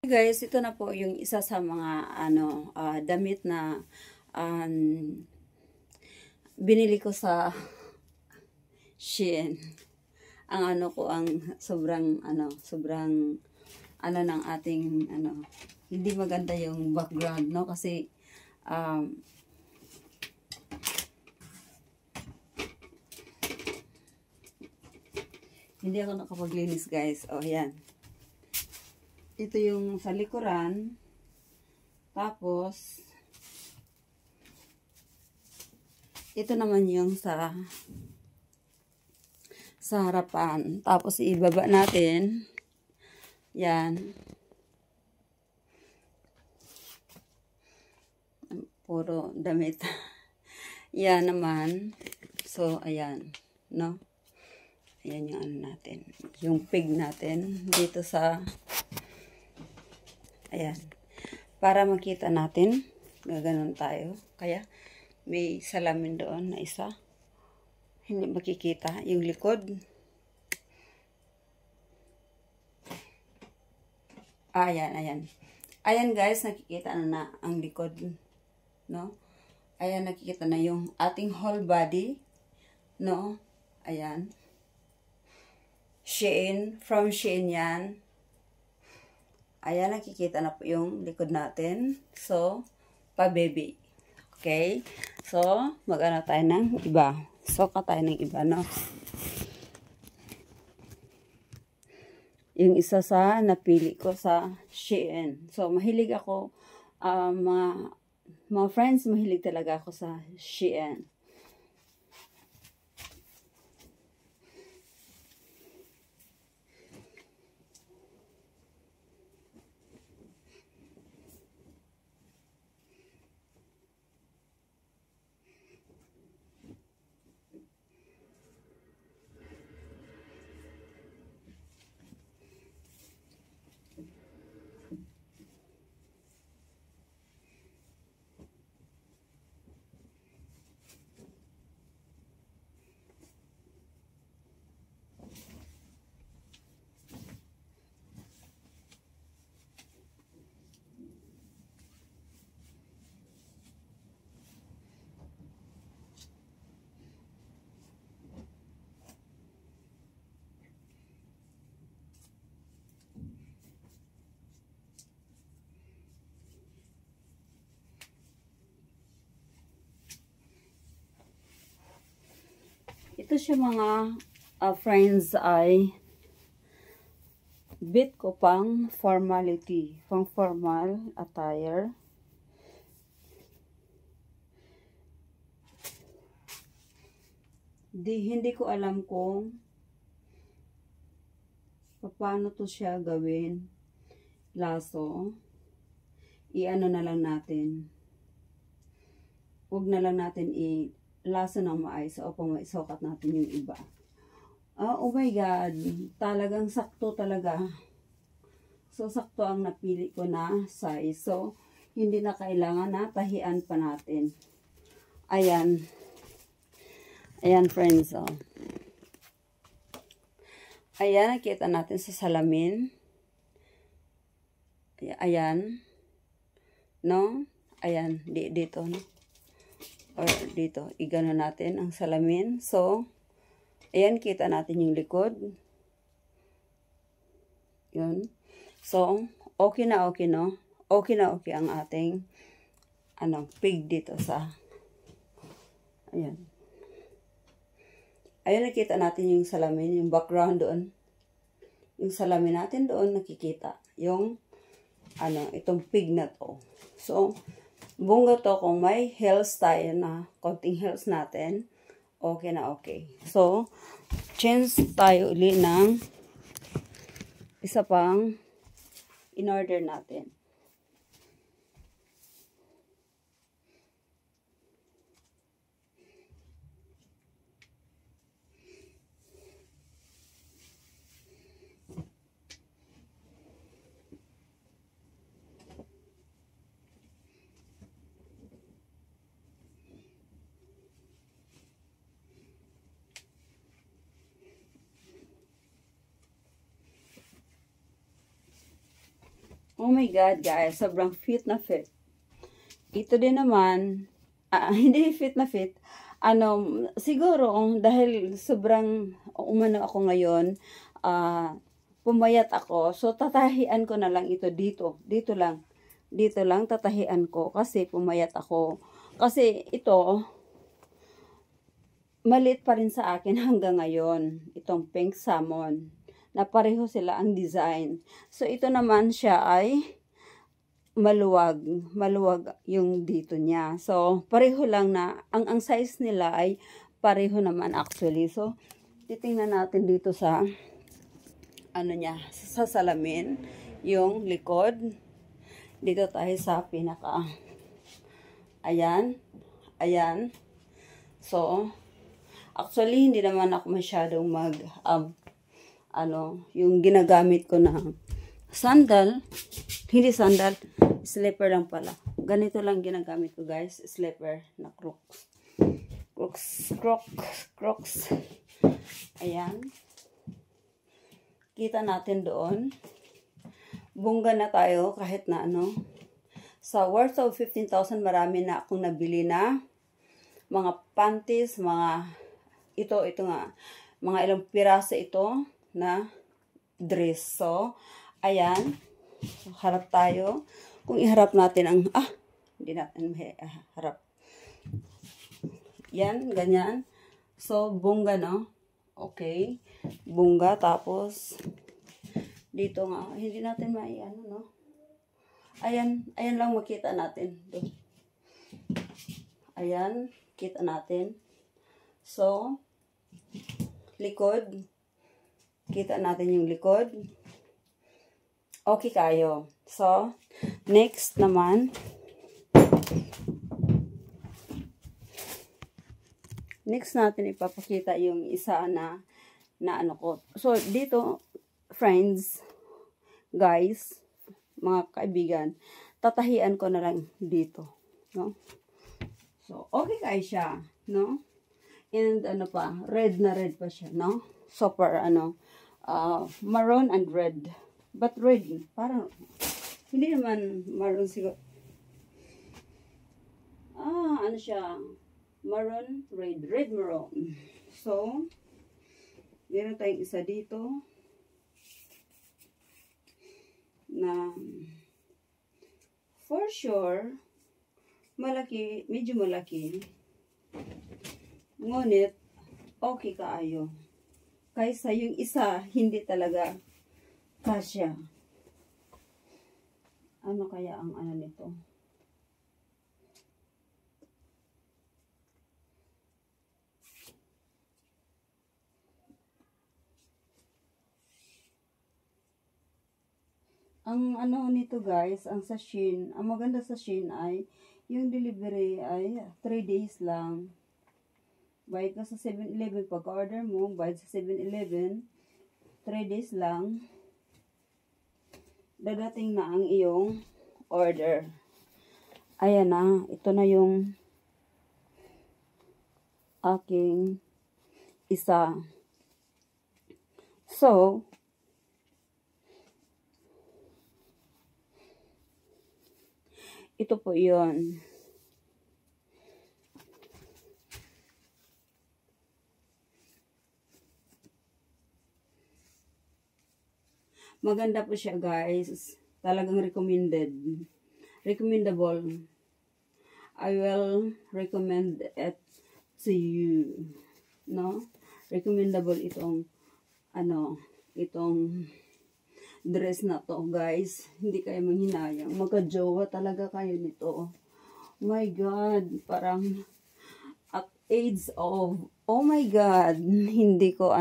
Guys, ito na po yung isa sa mga damit na binili ko sa Shein. Ang sobrang ng ating hindi maganda yung background, no, kasi hindi ako nakapaglinis, guys. Oh, yan. Ito yung sa likuran. Tapos, ito naman yung sa harapan. Tapos, ibaba natin. Yan. Puro damit. Yan naman. So, ayan. No? Ayan yung natin. Yung pig natin. Dito sa ayan. Para makita natin, gaganon tayo. Kaya, may salamin doon na isa. Hindi makikita yung likod. Ayan, ayan. Ayan guys, nakikita na ang likod. No? Ayan, nakikita na yung ating whole body. No? Ayan. Shein, from Shein yan. Ayan, nakikita na po yung likod natin. So, pa-baby. Okay? So, mag-ano tayo ng iba. Soka tayo ng iba, no? Yung isa sa napili ko sa Shein. So, mahilig ako, mga friends, mahilig talaga ako sa Shein. Ito siya mga friends ay bit ko pang formality, pang formal attire. Hindi ko alam kung paano to siya gawin. Laso. I-ano na lang natin. Huwag na lang natin laso ng maayos o kung maisukat natin yung iba. Oh my God. Talagang sakto talaga. So, sakto ang napili ko na size. So, hindi na kailangan na tahian pa natin. Ayan. Ayan, friends. Oh. Ayan, nakita natin sa salamin. Ayan. No? Ayan, dito, no? Or dito, igano natin ang salamin. So, ayan, kita natin yung likod. Yun. So, okay na okay, no? Okay na okay ang ating, pig dito sa, ayan. Ayan, nakita natin yung salamin, yung background doon. Yung salamin natin doon, nakikita. Yung, itong pig na to. So, bunga to kung may heels tayo na, konting heels natin, okay na okay. So, change tayo uli ng isa pang in-order natin. Oh my God, guys. Sobrang fit na fit. Ito din naman, hindi fit na fit. Siguro, dahil sobrang umano ako ngayon, pumayat ako. So, tatahian ko na lang ito dito. Dito lang tatahian ko kasi pumayat ako. Kasi ito, maliit pa rin sa akin hanggang ngayon. Itong pink salmon. Na pareho sila ang design. So, ito naman siya ay maluwag yung dito niya. So, pareho lang na, ang size nila ay pareho naman actually. So, titingnan natin dito sa, sa salamin, yung likod. Dito tayo sa pinaka, ayan. So, actually, hindi naman ako masyadong yung ginagamit ko na sandal, hindi sandal, slipper lang pala. Ganito lang ginagamit ko, guys, slipper na Crocs. Ayan. Kita natin doon. Bungga na tayo kahit na Sa worth of 15,000, marami na akong nabili na mga panties, ito nga, mga ilang piraso ito na dress. So, ayan. So, harap tayo. Kung iharap natin ang, hindi natin harap. Yan, ganyan. So, bungga, no? Okay. Bungga, tapos, dito nga, hindi natin no? Ayan lang makita natin. Ayan, kita natin. So, likod. Kita natin yung likod. Okay kayo. So, next naman. Next natin ipapakita yung isa na ko. So, dito, friends, guys, mga kaibigan, tatahian ko na lang dito. No? So, okay kayo siya. No? And red na red pa siya. No? Super, maroon and red. But red, parang, hindi naman maroon siguro. Siya, maroon, red maroon. So, meron tayong isa dito, na, for sure, malaki, medyo malaki. Ngunit, okay kaayo. Kaysa yung isa, hindi talaga kasya. Ano kaya ang nito? Ang nito guys, ang sa Shein, ang maganda sa Shein ay, yung delivery ay 3 days lang. Bayad ka sa 7-Eleven. Pag-order mo, bayad sa 7-Eleven, 3 days lang, dadating na ang iyong order. Ayan na, ito na yung aking isa. So, ito po yun. Maganda po siya, guys. Talagang recommendable. I will recommend it to you. No? Recommendable itong dress na to, guys. Hindi kayo manghinayang. Magka-jowa talaga kayo nito. Oh my God. Parang at age of, oh my God. Hindi ko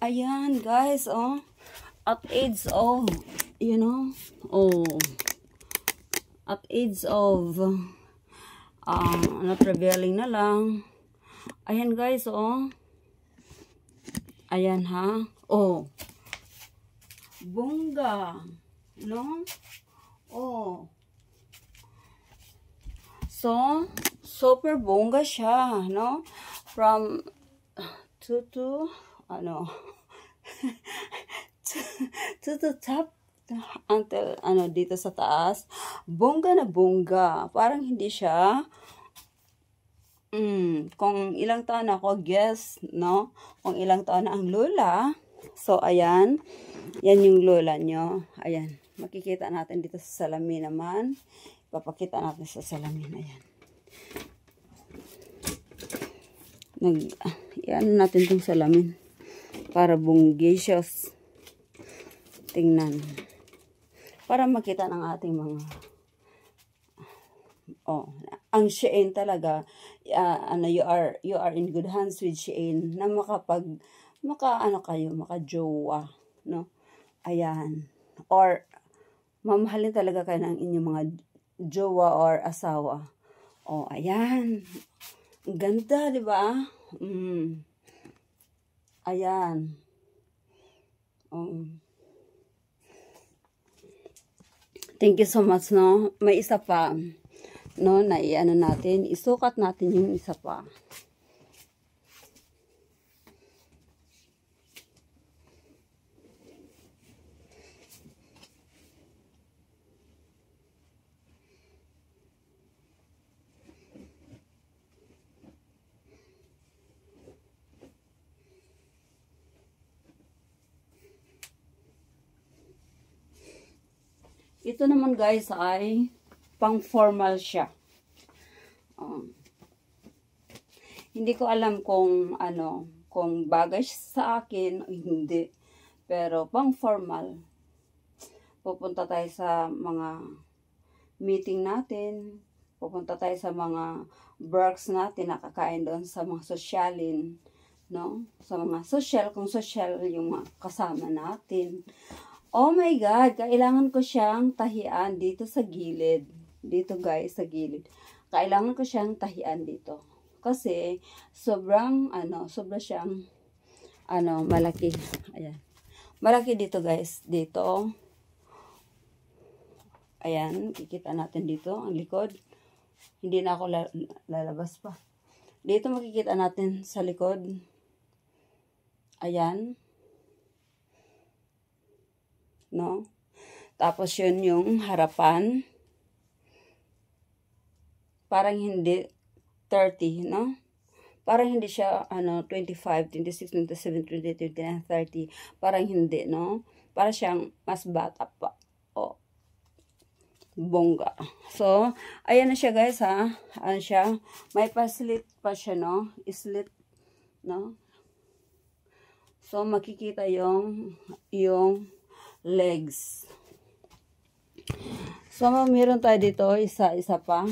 ayan, guys, oh. At age of, at age of, not revealing na lang. Ayan, guys, oh. Ayan, ha. Oh. Bongga. No? Oh. So, super bongga siya, no? From to the top until ano dito sa taas. Bongga na bongga. Parang hindi siya kung ilang taon ako, guess, no? Kung ilang taon na ang lola. So, ayan. Yan yung lola nyo. Ayan. Makikita natin dito sa salamin naman. Papakita natin sa salamin. Ayan. Iano natin itong salamin. Para bungacious. Tingnan. Para makita ng ating mga ang Shein talaga you are in good hands with Shein na maka-jowa, no? Ayan. Or mamahalin talaga kayo ng inyong mga jowa or asawa. Ayan. Ang ganda, di ba? Ayan. Thank you so much, no? May isa pa, no, na iano natin, isukat natin yung isa pa. Ito naman guys ay pang formal siya. Hindi ko alam kung kung bagay sa akin o hindi. Pero pang formal. Pupunta tayo sa mga meeting natin. Pupunta tayo sa mga works natin, nakakain doon sa mga sosyalin, no? Sa mga social, kung social yung mga kasama natin. Oh my God, kailangan ko siyang tahian dito sa gilid. Dito guys, sa gilid. Kailangan ko siyang tahian dito. Kasi, sobrang siyang, malaki. Ayan. Malaki dito guys. Dito. Ayan, kikita natin dito, ang likod. Hindi na ako lalabas pa. Dito makikita natin sa likod. Ayan. No? Tapos yun yung harapan. Parang hindi 30, no? Parang hindi siya 25, 26, 27, 28, 29, 30. Parang hindi, no? Parang siyang mas bata pa. Bongga. So, ayan na siya guys, ha? Ayan siya. May pa-slit pa siya, no? Slit, no? So, makikita yung legs. So, meron tayo dito, isa pa.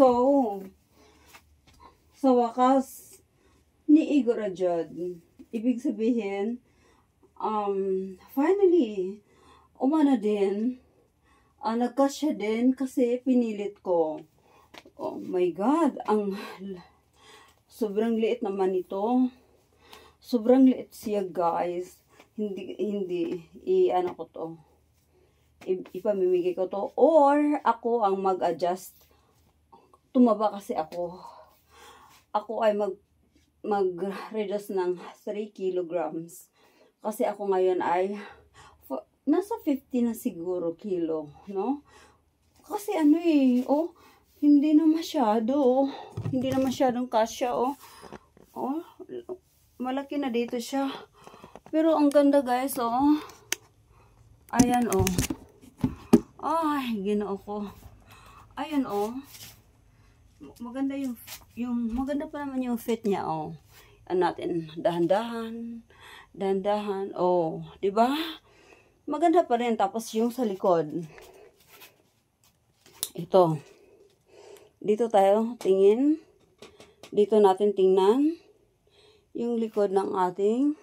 So, sa wakas, niigo ra jud. Ibig sabihin, finally, umana din, nagkasya din kasi pinilit ko. Oh my God, sobrang liit naman ito. Sobrang liit siya guys. Hindi, ko to. Ipamimigay ko to. Or, ako ang mag-adjust. Tumaba kasi ako. Ako ay mag-reduce ng 3 kilograms. Kasi ako ngayon ay nasa 50 na siguro kilo, no? Kasi hindi na masyado. Hindi na masyadong kasya, malaki na dito siya. Pero ang ganda guys, Ayan, Ay, ginoo ko. Ayun, oh. Maganda maganda pa naman yung fit niya, oh. Ano natin, dahan-dahan, dahan-dahan, oh. Diba? Maganda pa rin. Tapos yung sa likod. Ito. Dito tayo tingin. Dito natin tingnan yung likod ng ating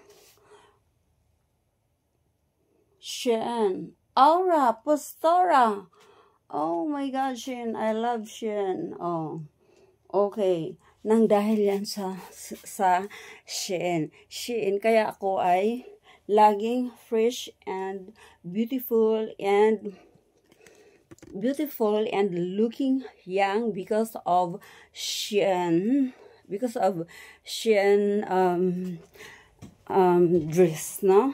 Shein. Aura Postura. Oh my God, Shein. I love Shein. Oh. Okay. Nang dahil yan sa Shein. Shein. Kaya ako ay laging fresh and beautiful and looking young because of Shein. Because of Shein dress, no?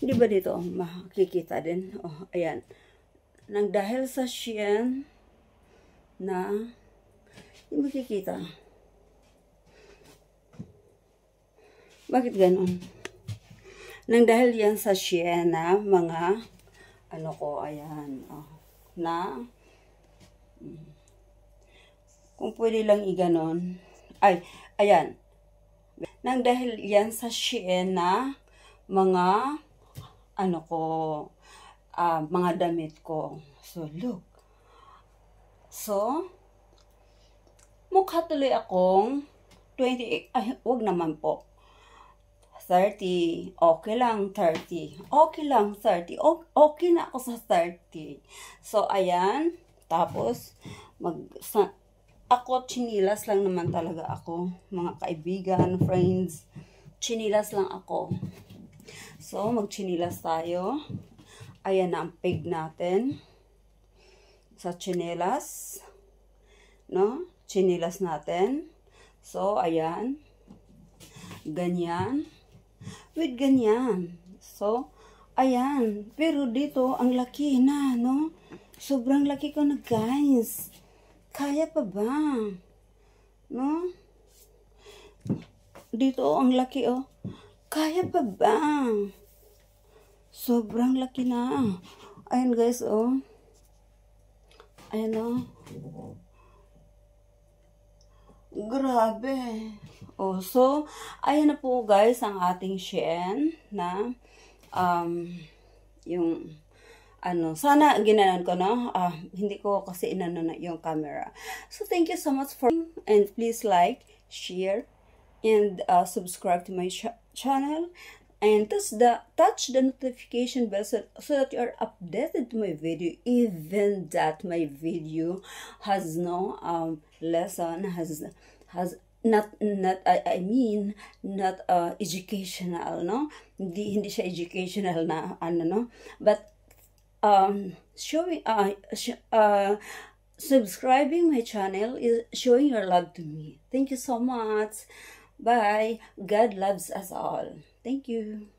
Di ba dito makikita din? Oh, ayan. Nang dahil sa Shein na hindi makikita. Bakit ganon? Nang dahil yan sa Shein na mga ano ko, ayan. Oh, na kung pwede lang iganon. Ay, ayan. Nang dahil yan sa Shein na mga ano ko, mga damit ko. So, look. So, mukha tuloy akong 28, ay, wag naman po. 30, okay lang 30. Okay lang 30. Okay na ako sa 30. So, ayan. Tapos, ako, chinilas lang naman talaga ako. Mga kaibigan, friends, chinilas lang ako. So, magchinilas tayo. Ayan na ang peg natin. Sa chinilas. No? Chinilas natin. So, ayan. Ganyan. With ganyan. So, ayan. Pero dito, ang laki na, no? Sobrang laki ko na, guys. Kaya pa ba? No? Dito, ang laki, oh. Kaya pa ba? Sobrang laki na. Ayan, guys, oh. Ayan, oh. Grabe. Oh, so, ayan na po, guys, ang ating Shein na, yung, ano, sana ginanon ko, no? Hindi ko kasi inano na yung camera. So, thank you so much for, and please like, share, and subscribe to my channel, and touch the notification bell so that you are updated to my video, even that my video has no lesson, has not I mean not educational, no? Hindi siya educational na ano, no? But subscribing my channel is showing your love to me. Thank you so much. Bye. God loves us all. Thank you.